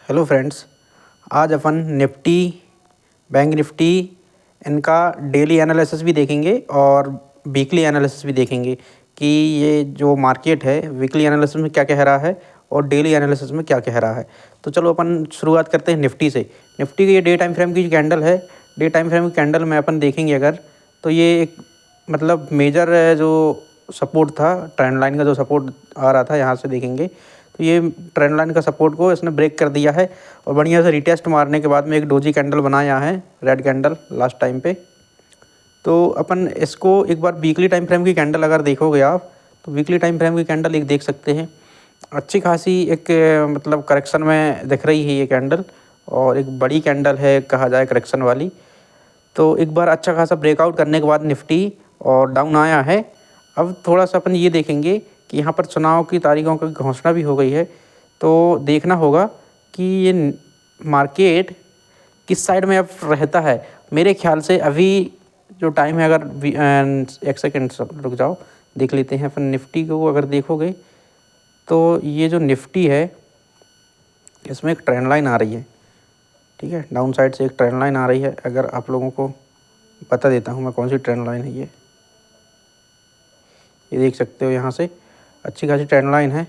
Hello friends, आज अपन Nifty, bank Nifty इनका daily analysis भी देखेंगे और वीकली एनालिसिस भी देखेंगे कि ये जो मार्केट है वीकली एनालिसिस में क्या कह रहा है और डेली एनालिसिस में क्या कह रहा है। तो चलो अपन शुरुआत करते हैं निफ्टी से। निफ्टी की ये डे टाइम फ्रेम की जो कैंडल है, डे टाइम फ्रेम की कैंडल में अपन देखेंगे अगर, तो ये एक मतलब मेजर जो सपोर्ट था, ट्रेंड लाइन का जो सपोर्ट आ रहा था, यहाँ से देखेंगे तो ये ट्रेंड लाइन का सपोर्ट को इसने ब्रेक कर दिया है और बढ़िया से रिटेस्ट मारने के बाद में एक डोजी कैंडल बनाया है, रेड कैंडल लास्ट टाइम पे। तो अपन इसको एक बार वीकली टाइम फ्रेम की कैंडल अगर देखोगे आप, तो वीकली टाइम फ्रेम की कैंडल एक देख सकते हैं, अच्छी खासी एक मतलब करेक्शन में दिख रही है ये कैंडल, और एक बड़ी कैंडल है कहा जाए करेक्शन वाली। तो एक बार अच्छा खासा ब्रेकआउट करने के बाद निफ्टी और डाउन आया है। अब थोड़ा सा अपन ये देखेंगे कि यहाँ पर चुनाव की तारीखों की घोषणा भी हो गई है, तो देखना होगा कि ये मार्केट किस साइड में अब रहता है। मेरे ख्याल से अभी जो टाइम है, अगर एक सेकेंड रुक जाओ, देख लेते हैं अपन निफ्टी को। अगर देखोगे तो ये जो निफ्टी है इसमें एक ट्रेंड लाइन आ रही है, ठीक है, डाउन साइड से एक ट्रेंड लाइन आ रही है। अगर आप लोगों को बता देता हूँ मैं कौन सी ट्रेंड लाइन है ये देख सकते हो, यहाँ से अच्छी खासी ट्रेंड लाइन है।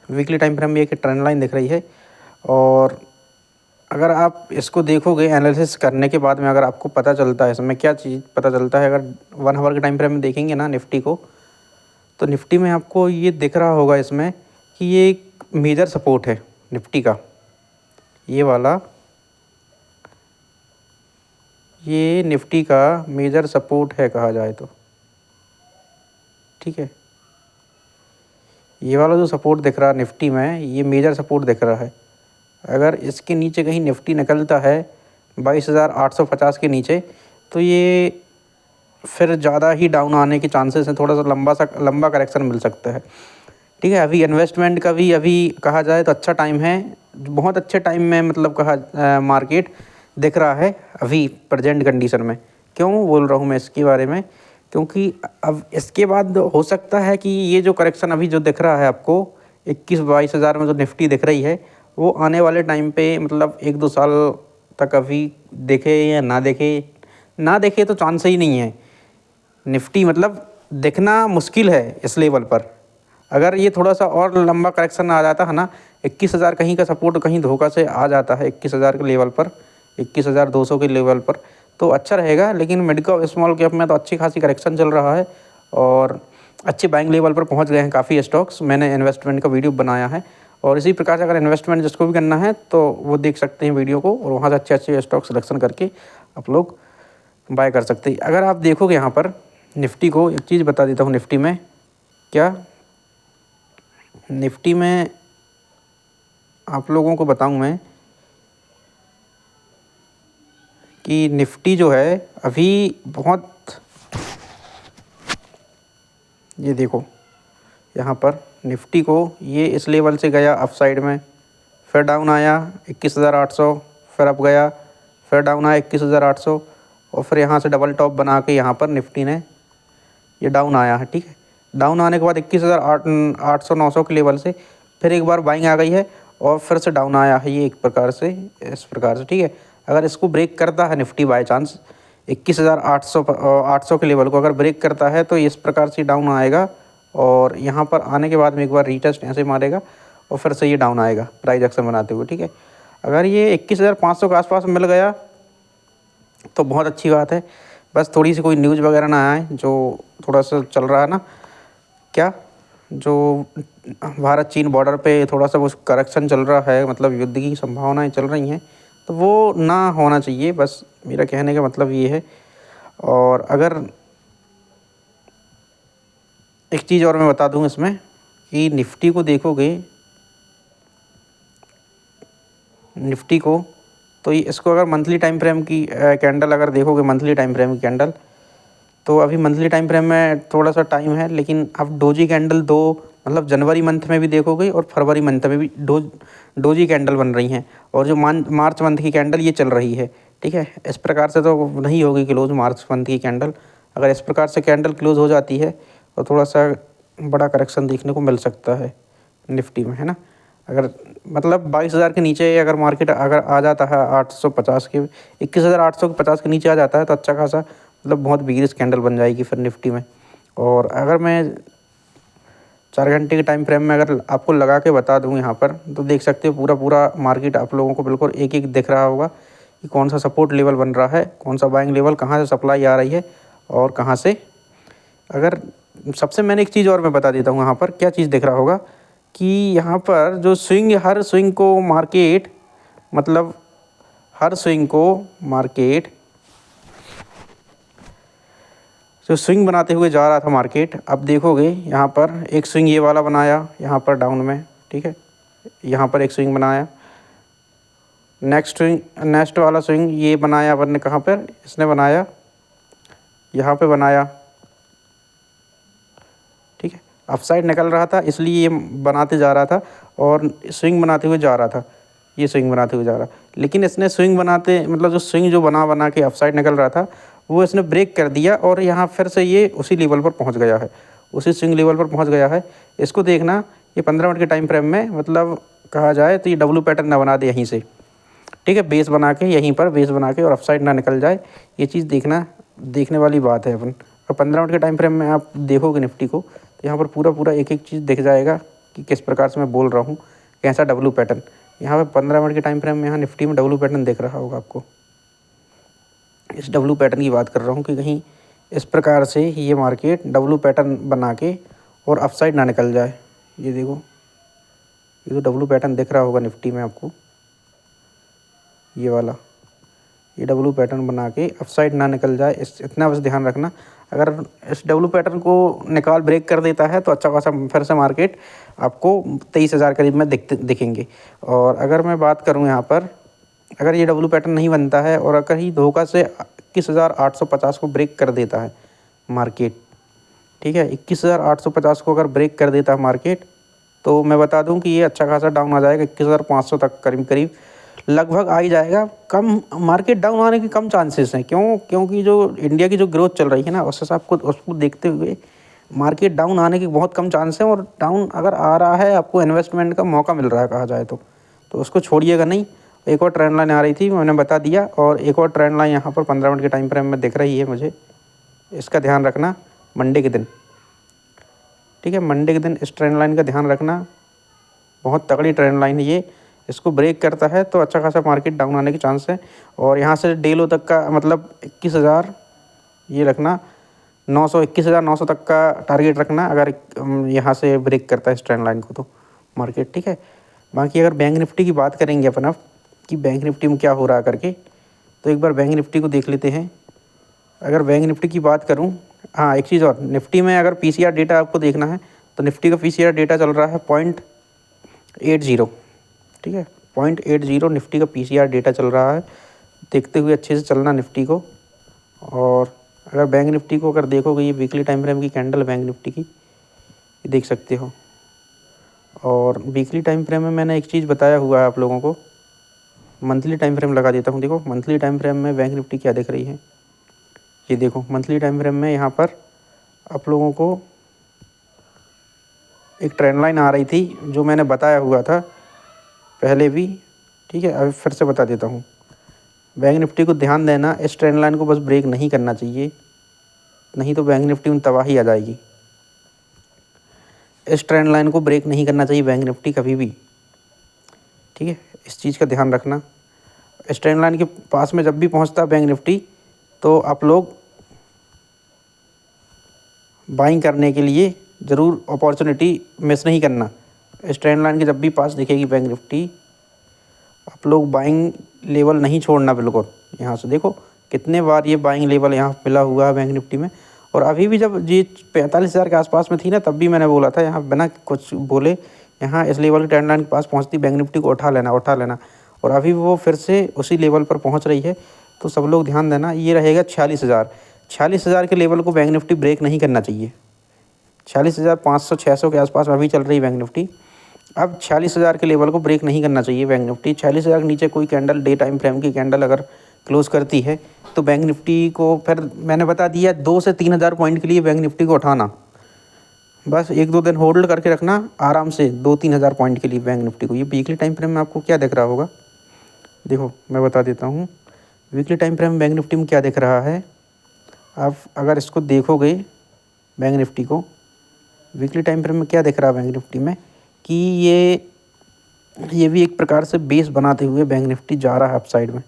वीकली टाइम फ्रेम में एक ट्रेंड लाइन दिख रही है, और अगर आप इसको देखोगे एनालिसिस करने के बाद में, अगर आपको पता चलता है इसमें क्या चीज़ पता चलता है, अगर 1 आवर के टाइम फ्रेम में देखेंगे ना निफ्टी को, तो निफ्टी में आपको ये दिख रहा होगा इसमें कि ये एक मेजर सपोर्ट है निफ्टी का, ये वाला, ये निफ्टी का मेजर सपोर्ट है कहा जाए तो, ठीक है। ये वाला जो सपोर्ट दिख रहा है निफ्टी में, ये मेजर सपोर्ट दिख रहा है। अगर इसके नीचे कहीं निफ्टी निकलता है 22,850 के नीचे, तो ये फिर ज़्यादा ही डाउन आने के चांसेस हैं, थोड़ा सा लंबा करेक्शन मिल सकता है, ठीक है। अभी इन्वेस्टमेंट का भी अभी कहा जाए तो अच्छा टाइम है, बहुत अच्छे टाइम में मतलब कहा मार्केट दिख रहा है अभी प्रेजेंट कंडीशन में। क्यों बोल रहा हूँ मैं इसके बारे में, क्योंकि अब इसके बाद हो सकता है कि ये जो करेक्शन अभी जो दिख रहा है आपको 21-22 हज़ार में जो निफ्टी दिख रही है, वो आने वाले टाइम पे मतलब 1-2 साल तक अभी देखे या ना देखे तो चांस ही नहीं है। निफ्टी मतलब दिखना मुश्किल है इस लेवल पर। अगर ये थोड़ा सा और लंबा करेक्शन आ जाता है ना, 21,000 कहीं का सपोर्ट कहीं धोखा से आ जाता है 21,000 के लेवल पर, 21,200 के लेवल पर, तो अच्छा रहेगा। लेकिन मिड कैप स्मॉल कैप में तो अच्छी खासी करेक्शन चल रहा है और अच्छे बाइंग लेवल पर पहुंच गए हैं काफ़ी स्टॉक्स। मैंने इन्वेस्टमेंट का वीडियो बनाया है, और इसी प्रकार से अगर इन्वेस्टमेंट जिसको भी करना है तो वो देख सकते हैं वीडियो को, और वहाँ से अच्छे अच्छे स्टॉक सिलेक्शन करके आप लोग बाय कर सकते हैं। अगर आप देखोगे यहाँ पर निफ्टी को, एक चीज़ बता देता हूँ निफ्टी में क्या, निफ्टी में आप लोगों को बताऊं मैं कि निफ्टी जो है अभी बहुत, ये देखो यहाँ पर निफ्टी को ये इस लेवल से गया अप साइड में, फिर डाउन आया 21,800, फिर अप गया, फिर डाउन आया 21,800, और फिर यहाँ से डबल टॉप बना के यहाँ पर निफ्टी ने ये डाउन आया है, ठीक है। डाउन आने के बाद 21,800-900 के लेवल से फिर एक बार बाइंग आ गई है, और फिर से डाउन आया है ये एक प्रकार से, इस प्रकार से, ठीक है। अगर इसको ब्रेक करता है निफ्टी बाय चांस 21,800 के लेवल को अगर ब्रेक करता है, तो इस प्रकार से डाउन आएगा, और यहाँ पर आने के बाद में एक बार रीटेस्ट ऐसे मारेगा, और फिर से ये डाउन आएगा प्राइस एक्शन बनाते हुए, ठीक है। अगर ये 21,500 के आसपास मिल गया तो बहुत अच्छी बात है। बस थोड़ी सी कोई न्यूज़ वगैरह ना आए, जो थोड़ा सा चल रहा है ना, क्या जो भारत चीन बॉर्डर पे थोड़ा सा वो करेक्शन चल रहा है, मतलब युद्ध की संभावनाएं चल रही हैं, तो वो ना होना चाहिए, बस मेरा कहने का मतलब ये है। और अगर एक चीज़ और मैं बता दूं इसमें कि निफ्टी को देखोगे, निफ्टी को, तो ये इसको अगर मंथली टाइम फ्रेम की कैंडल अगर देखोगे, मंथली टाइम फ्रेम की कैंडल, तो अभी मंथली टाइम फ्रेम में थोड़ा सा टाइम है, लेकिन अब डोजी कैंडल दो, मतलब जनवरी मंथ में भी देखोगे और फरवरी मंथ में भी डोजी कैंडल बन रही हैं, और जो मार्च मंथ की कैंडल ये चल रही है, ठीक है। इस प्रकार से तो नहीं होगी क्लोज मार्च मंथ की कैंडल। अगर इस प्रकार से कैंडल क्लोज हो जाती है तो थोड़ा सा बड़ा करेक्शन देखने को मिल सकता है निफ्टी में, है ना। अगर मतलब 22,000 के नीचे अगर मार्केट अगर आ जाता है 850 के 21,850 के नीचे आ जाता है तो अच्छा खासा मतलब बहुत बिगड़ी कैंडल बन जाएगी फिर निफ्टी में। और अगर मैं 4 घंटे के टाइम फ्रेम में अगर आपको लगा के बता दूँ यहाँ पर तो देख सकते हो पूरा पूरा मार्केट आप लोगों को बिल्कुल एक एक दिख रहा होगा कि कौन सा सपोर्ट लेवल बन रहा है, कौन सा बाइंग लेवल, कहाँ से सप्लाई आ रही है और कहाँ से। अगर सबसे मैंने एक चीज़ और मैं बता देता हूँ यहाँ पर क्या चीज़ दिख रहा होगा कि यहाँ पर जो स्विंग हर स्विंग को मार्केट मतलब हर स्विंग को मार्केट जो स्विंग बनाते हुए जा रहा था मार्केट, अब देखोगे यहाँ पर एक स्विंग ये वाला बनाया यहाँ पर डाउन में, ठीक है, यहाँ पर एक स्विंग बनाया, नेक्स्ट वाला स्विंग ये बनाया अपन ने कहाँ पर, इसने बनाया यहाँ पे बनाया, ठीक है, अपसाइड निकल रहा था इसलिए ये बनाते जा रहा था और स्विंग बनाते हुए जा रहा था, ये स्विंग बनाते हुए जा रहा, लेकिन इसने स्विंग बनाते मतलब जो स्विंग जो बना के अपसाइड निकल रहा था वो इसने ब्रेक कर दिया और यहाँ फिर से ये उसी लेवल पर पहुँच गया है, उसी स्विंग लेवल पर पहुँच गया है। इसको देखना ये 15 मिनट के टाइम फ्रेम में मतलब कहा जाए तो ये डब्लू पैटर्न ना बना दे यहीं से, ठीक है, बेस बना के यहीं पर बेस बना के और अपसाइड ना निकल जाए, ये चीज़ देखना देखने वाली बात है अपन। और 15 मिनट के टाइम फ्रेम में आप देखोगे निफ्टी को तो यहाँ पर पूरा पूरा एक एक चीज़ दिख जाएगा कि किस प्रकार से मैं बोल रहा हूँ, कैसा डब्लू पैटर्न। यहाँ पर 15 मिनट के टाइम फ्रेम में यहाँ निफ्टी में डब्लू पैटर्न दिख रहा होगा आपको, इस डब्लू पैटर्न की बात कर रहा हूँ कि कहीं इस प्रकार से ये मार्केट डब्लू पैटर्न बना के और अपसाइड ना निकल जाए। ये देखो ये तो डब्लू पैटर्न दिख रहा होगा निफ्टी में आपको, ये वाला ये डब्लू पैटर्न बना के अपसाइड ना निकल जाए, इस इतना बस ध्यान रखना। अगर इस डब्लू पैटर्न को निकाल ब्रेक कर देता है तो अच्छा खासा फिर से मार्केट आपको 23,000 करीब में दिखेंगे। और अगर मैं बात करूं यहाँ पर अगर ये डब्लू पैटर्न नहीं बनता है और अगर ही धोखा से 21,850 को ब्रेक कर देता है मार्केट, ठीक है, 21,850 को अगर ब्रेक कर देता है मार्केट तो मैं बता दूं कि ये अच्छा खासा डाउन आ जाएगा 21,500 तक करीब लगभग आ ही जाएगा। कम मार्केट डाउन आने के कम चांसेस हैं, क्योंकि जो इंडिया की जो ग्रोथ चल रही है ना उस हिसाब को उसको देखते हुए मार्केट डाउन आने के बहुत कम चांस हैं। और डाउन अगर आ रहा है आपको इन्वेस्टमेंट का मौका मिल रहा है कहा जाए तो उसको छोड़िएगा नहीं। एक और ट्रेंड लाइन आ रही थी मैंने बता दिया, और एक और ट्रेंड लाइन यहाँ पर 15 मिनट के टाइम फ्रेम में दिख रही है मुझे, इसका ध्यान रखना मंडे के दिन, ठीक है, मंडे के दिन इस ट्रेंड लाइन का ध्यान रखना, बहुत तगड़ी ट्रेंड लाइन है ये। इसको ब्रेक करता है तो अच्छा खासा मार्केट डाउन आने के चांस है। और यहाँ से डे लो तक का मतलब 21,000 ये रखना, 21,900 तक का टारगेट रखना अगर यहाँ से ब्रेक करता है इस ट्रेंड लाइन को तो मार्केट, ठीक है। बाकी अगर बैंक निफ्टी की बात करेंगे अपन अब कि बैंक निफ्टी में क्या हो रहा है करके, तो एक बार बैंक निफ्टी को देख लेते हैं। अगर बैंक निफ्टी की बात करूँ, हाँ एक चीज़ और, निफ्टी में अगर पीसीआर डेटा आपको देखना है तो निफ्टी का पीसीआर डेटा चल रहा है 0.80, ठीक है, 0.80 निफ्टी का पीसीआर डेटा चल रहा है, देखते हुए अच्छे से चलना निफ्टी को। और अगर बैंक निफ्टी को अगर देखोगे ये वीकली टाइम फ्रेम की कैंडल बैंक निफ्टी की ये देख सकते हो। और वीकली टाइम फ्रेम में मैंने एक चीज़ बताया हुआ है आप लोगों को, मंथली टाइम फ्रेम लगा देता हूँ। देखो मंथली टाइम फ्रेम में बैंक निफ्टी क्या दिख रही है, ये देखो मंथली टाइम फ्रेम में यहाँ पर आप लोगों को एक ट्रेंड लाइन आ रही थी जो मैंने बताया हुआ था पहले भी, ठीक है, अभी फिर से बता देता हूँ। बैंक निफ्टी को ध्यान देना, इस ट्रेंड लाइन को बस ब्रेक नहीं करना चाहिए, नहीं तो बैंक निफ्टी में तबाही आ जाएगी। इस ट्रेंड लाइन को ब्रेक नहीं करना चाहिए बैंक निफ्टी कभी भी, ठीक है, इस चीज़ का ध्यान रखना। इस ट्रेंड लाइन के पास में जब भी पहुँचता है बैंक निफ्टी तो आप लोग बाइंग करने के लिए ज़रूर अपॉर्चुनिटी मिस नहीं करना। इस ट्रेंड लाइन के जब भी पास दिखेगी बैंक निफ्टी आप लोग बाइंग लेवल नहीं छोड़ना बिल्कुल। यहाँ से देखो कितने बार ये बाइंग लेवल यहाँ मिला हुआ है बैंक निफ्टी में। और अभी भी जब ये 45,000 के आसपास में थी ना तब भी मैंने बोला था यहाँ बिना कुछ बोले यहाँ इस लेवल की ट्रेंड लाइन के पास पहुँचती बैंक निफ्टी को उठा लेना। और अभी वो फिर से उसी लेवल पर पहुँच रही है, तो सब लोग ध्यान देना। ये रहेगा 46,000 के लेवल को बैंक निफ्टी ब्रेक नहीं करना चाहिए। 46,500-600 के आसपास अभी चल रही बैंक निफ्टी, अब 46,000 के लेवल को ब्रेक नहीं करना चाहिए बैंक निफ्टी। 46,000 के नीचे कोई कैंडल डे टाइम फ्रेम की कैंडल अगर क्लोज़ करती है तो बैंक निफ्टी को फिर मैंने बता दिया 2 से 3,000 पॉइंट के लिए बैंक निफ्टी को उठाना, बस 1-2 दिन होल्ड करके रखना आराम से 2-3 हज़ार पॉइंट के लिए बैंक निफ्टी को। ये वीकली टाइम फ्रेम में आपको क्या दिख रहा होगा, देखो मैं बता देता हूँ। वीकली टाइम फ्रेम में बैंक निफ्टी में क्या दिख रहा है, आप अगर इसको देखोगे बैंक निफ्टी को, वीकली टाइम फ्रेम में क्या दिख रहा है बैंक निफ्टी में कि ये भी एक प्रकार से बेस बनाते हुए बैंक निफ्टी जा रहा है अपसाइड में।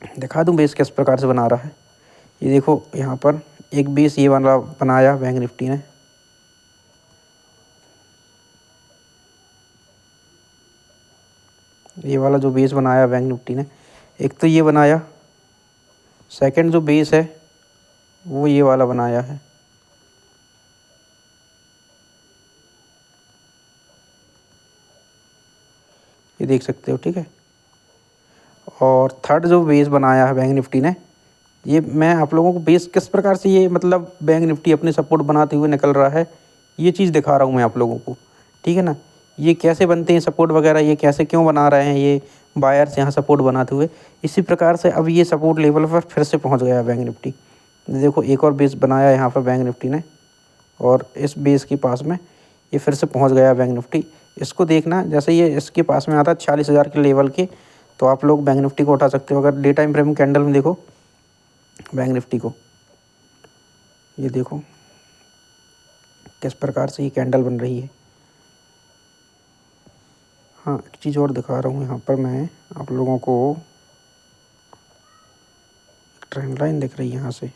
दिखा दूं बेस किस प्रकार से बना रहा है। ये देखो यहाँ पर एक बेस ये वाला बनाया बैंक निफ्टी ने, ये वाला जो बेस बनाया बैंक निफ्टी ने, एक तो ये बनाया, सेकंड जो बेस है वो ये वाला बनाया है। ये देख सकते हो, ठीक है। और थर्ड जो बेस बनाया है बैंक निफ्टी ने, ये मैं आप लोगों को बेस किस प्रकार से ये मतलब बैंक निफ्टी अपने सपोर्ट बनाते हुए निकल रहा है, ये चीज़ दिखा रहा हूँ मैं आप लोगों को, ठीक है ना। ये कैसे बनते हैं सपोर्ट वगैरह, ये कैसे क्यों बना रहे हैं ये बायर्स यहाँ सपोर्ट बनाते हुए, इसी प्रकार से अब ये सपोर्ट लेवल पर फिर से पहुँच गया है बैंक निफ्टी। देखो एक और बेस बनाया यहाँ पर बैंक निफ्टी ने, और इस बेस के पास में ये फिर से पहुँच गया बैंक निफ्टी। इसको देखना, जैसे ये इसके पास में आता है 40,000 के लेवल के, तो आप लोग बैंक निफ्टी को उठा सकते हो। अगर डे टाइम फ्रेम कैंडल में देखो बैंक निफ्टी को, ये देखो किस प्रकार से ये कैंडल बन रही है। हाँ एक चीज़ और दिखा रहा हूँ यहाँ पर मैं आप लोगों को, ट्रेंड लाइन दिख रही है यहाँ से,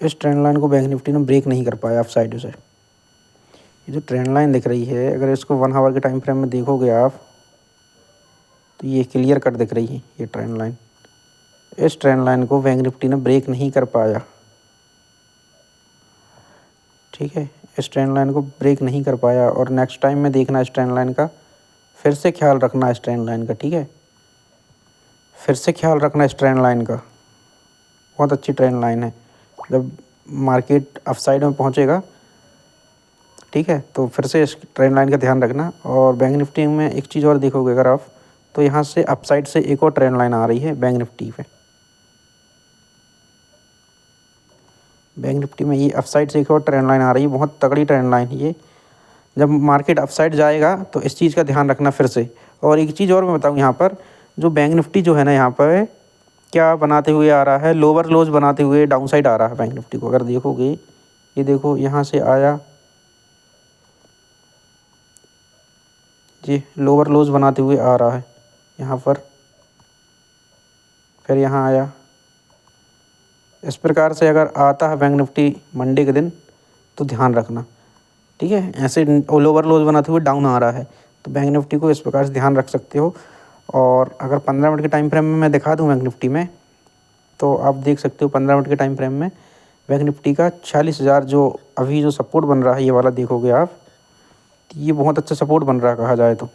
इस ट्रेंड लाइन को बैंक निफ्टी ने ब्रेक नहीं कर पाया अपसाइड से। ये जो ट्रेंड लाइन दिख रही है, अगर इसको 1 आवर के टाइम फ्रेम में देखोगे आप, तो ये क्लियर कट दिख रही है ये ट्रेंड लाइन। इस ट्रेंड लाइन को बैंक निफ्टी ने ब्रेक नहीं कर पाया, ठीक है। इस ट्रेंड लाइन को ब्रेक नहीं कर पाया, और नेक्स्ट टाइम में देखना इस ट्रेंड लाइन का फिर से ख्याल रखना, इस ट्रेंड लाइन का, ठीक है। फिर से ख्याल रखना इस ट्रेंड लाइन का, बहुत अच्छी ट्रेंड लाइन है। जब मार्केट अपसाइड में पहुंचेगा, ठीक है, तो फिर से इस ट्रेंड लाइन का ध्यान रखना। और बैंक निफ्टी में एक चीज़ और देखोगे अगर आप, तो यहाँ से अपसाइड से एक और ट्रेंड लाइन आ रही है बैंक निफ्टी पे। बैंक निफ्टी में ये अपसाइड से एक और ट्रेंड लाइन आ रही है, बहुत तगड़ी ट्रेंड लाइन है ये। जब मार्केट अपसाइड जाएगा तो इस चीज़ का ध्यान रखना फिर से। और एक चीज़ और मैं बताऊँ, यहाँ पर जो बैंक निफ्टी जो है ना, यहाँ पर क्या बनाते हुए आ रहा है, लोअर लोज बनाते हुए डाउन साइड आ रहा है बैंक निफ्टी को। अगर देखोगे, ये देखो यहाँ से आया, ये लोअर लोज बनाते हुए आ रहा है यहाँ पर, फिर यहाँ आया। इस प्रकार से अगर आता है बैंक निफ्टी मंडे के दिन तो ध्यान रखना, ठीक है। ऐसे लोअर लोज बनाते हुए डाउन आ रहा है तो बैंक निफ्टी को इस प्रकार से ध्यान रख सकते हो। और अगर 15 मिनट के टाइम फ्रेम में मैं दिखा दूँ बैंक निफ्टी में, तो आप देख सकते हो 15 मिनट के टाइम फ्रेम में बैंक निफ्टी का 40,000 जो अभी जो सपोर्ट बन रहा है, ये वाला देखोगे आप, तो ये बहुत अच्छा सपोर्ट बन रहा है कहा जाए तो।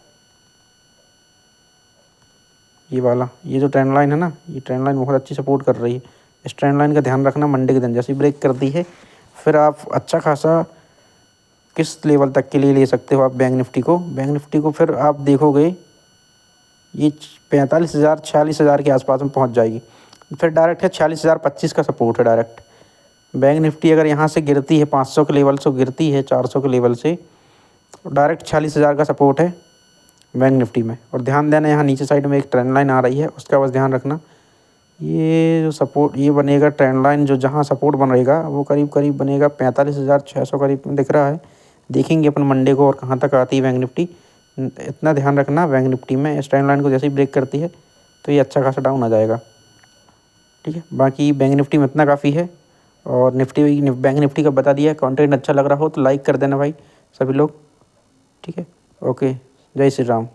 ये वाला, ये जो ट्रेंड लाइन है ना, ये ट्रेंड लाइन बहुत अच्छी सपोर्ट कर रही है। इस ट्रेंड लाइन का ध्यान रखना, मंडे के दिन जैसे ब्रेक करती है फिर आप अच्छा खासा किस लेवल तक के लिए ले सकते हो आप बैंक निफ्टी को। बैंक निफ्टी को फिर आप देखोगे ये 45,000 46,000 के आसपास में पहुंच जाएगी, फिर डायरेक्ट है 40,025 का सपोर्ट है डायरेक्ट। बैंक निफ्टी अगर यहाँ से गिरती है 500 के लेवल से, गिरती है 400 के लेवल से, तो डायरेक्ट 40,000 का सपोर्ट है बैंक निफ्टी में। और ध्यान देना, यहाँ नीचे साइड में एक ट्रेंड लाइन आ रही है, उसका बस ध्यान रखना। ये जो सपोर्ट ये बनेगा ट्रेंड लाइन, जो जहाँ सपोर्ट बनेगा वो करीब करीब बनेगा 45,600 करीब में दिख रहा है। देखेंगे अपन मंडे को और कहाँ तक आती है बैंक निफ्टी, इतना ध्यान रखना। बैंक निफ्टी में इस ट्रेंड लाइन को जैसे ही ब्रेक करती है तो ये अच्छा खासा डाउन आ जाएगा, ठीक है। बाकी बैंक निफ्टी में इतना काफ़ी है। और निफ्टी बैंक निफ्टी का बता दिया। कंटेंट अच्छा लग रहा हो तो लाइक कर देना भाई सभी लोग, ठीक है। ओके, जय श्री राम।